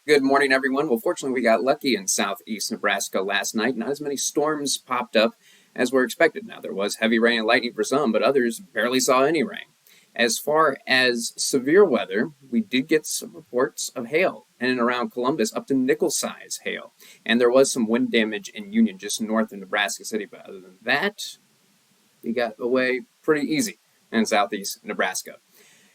Good morning, everyone. Well, fortunately, we got lucky in southeast Nebraska last night. Not as many storms popped up as were expected. Now, there was heavy rain and lightning for some, but others barely saw any rain. As far as severe weather, we did get some reports of hail in and around Columbus, up to nickel-size hail. And there was some wind damage in Union, just north of Nebraska City. But other than that, we got away pretty easy in southeast Nebraska.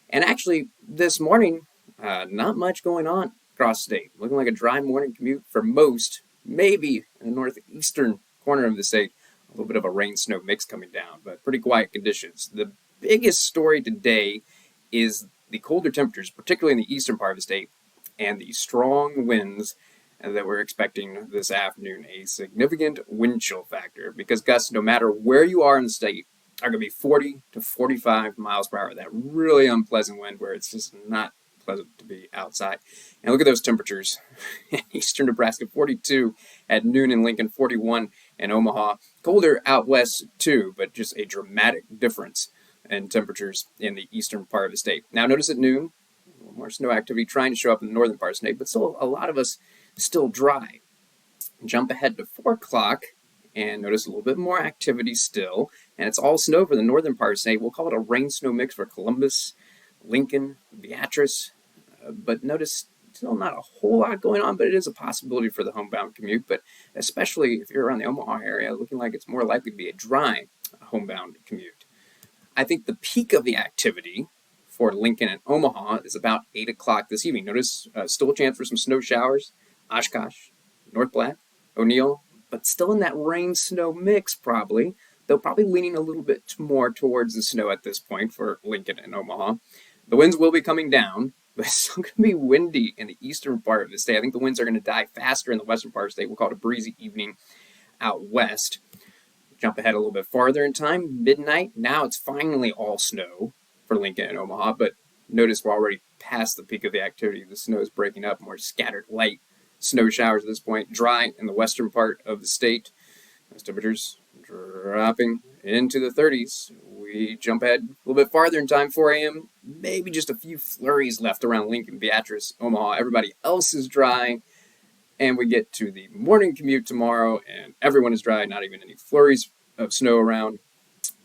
And actually, this morning, not much going on across the state. Looking like a dry morning commute for most, maybe in the northeastern corner of the state. A little bit of a rain-snow mix coming down, but pretty quiet conditions. The biggest story today is the colder temperatures, particularly in the eastern part of the state, and the strong winds that we're expecting this afternoon. A significant wind chill factor, because gusts, no matter where you are in the state, are going to be 40 to 45 miles per hour. That really unpleasant wind where it's just not pleasant to be outside. And look at those temperatures. In eastern Nebraska, 42 at noon in Lincoln, 41 in Omaha. Colder out west too, but just a dramatic difference in temperatures in the eastern part of the state. Now notice at noon, a little more snow activity trying to show up in the northern part of the state, but still a lot of us still dry. Jump ahead to 4 o'clock and notice a little bit more activity still. And it's all snow for the northern part of the state. We'll call it a rain-snow mix for Columbus, Lincoln, Beatrice. But notice still not a whole lot going on, but it is a possibility for the homebound commute. But especially if you're around the Omaha area, looking like it's more likely to be a dry homebound commute. I think the peak of the activity for Lincoln and Omaha is about 8 o'clock this evening. Notice still a chance for some snow showers. Oshkosh, North Platte, O'Neill, but still in that rain-snow mix probably. Though probably leaning a little bit more towards the snow at this point for Lincoln and Omaha. The winds will be coming down, but it's still going to be windy in the eastern part of the state. I think the winds are going to die faster in the western part of the state. We'll call it a breezy evening out west. Jump ahead a little bit farther in time, midnight. Now it's finally all snow for Lincoln and Omaha, but notice we're already past the peak of the activity. The snow is breaking up, more scattered light snow showers at this point. Dry in the western part of the state. Those temperatures dropping into the 30s. We jump ahead a little bit farther in time, 4 a.m. Maybe just a few flurries left around Lincoln, Beatrice, Omaha. Everybody else is dry. And we get to the morning commute tomorrow, and everyone is dry, not even any flurries of snow around.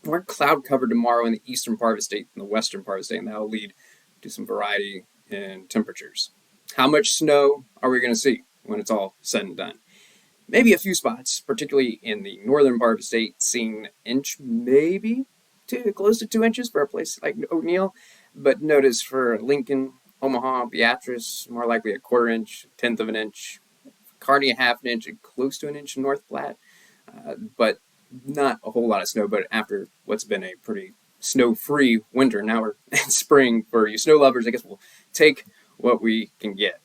More cloud cover tomorrow in the eastern part of the state than the western part of the state, and that will lead to some variety in temperatures. How much snow are we going to see when it's all said and done? Maybe a few spots, particularly in the northern part of the state, seeing an inch, maybe close to 2 inches for a place like O'Neill. But notice for Lincoln, Omaha, Beatrice, more likely a 1/4 inch, 1/10 of an inch. Kearney, a 1/2 inch, and close to an inch in North Platte. But not a whole lot of snow, but after what's been a pretty snow-free winter, now we're in spring. For you snow lovers, I guess we'll take what we can get.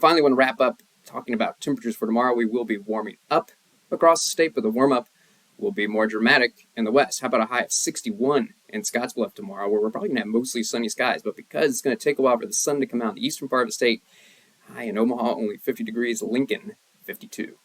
Finally, want to wrap up talking about temperatures for tomorrow. We will be warming up across the state, but the warm-up will be more dramatic in the west. How about a high of 61 in Scottsbluff tomorrow, where we're probably going to have mostly sunny skies, but because it's going to take a while for the sun to come out in the eastern part of the state, high in Omaha, only 50 degrees, Lincoln, 52.